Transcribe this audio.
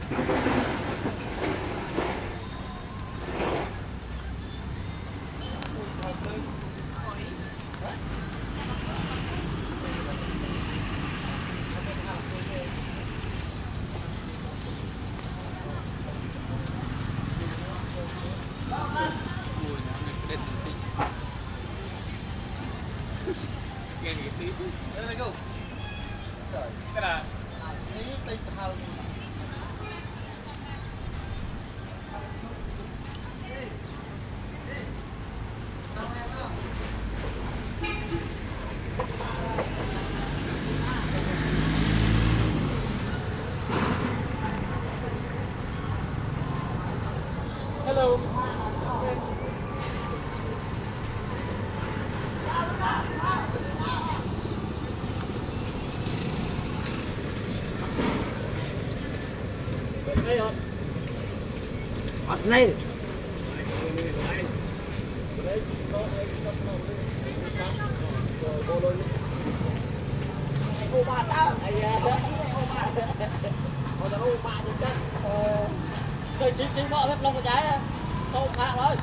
There we go. Sorry. Tara. Take the house. Hello. Mặt này ô ba tao ai ô ba đi chết chơi chỉ bỏ phép lông cái trái không phạt thôi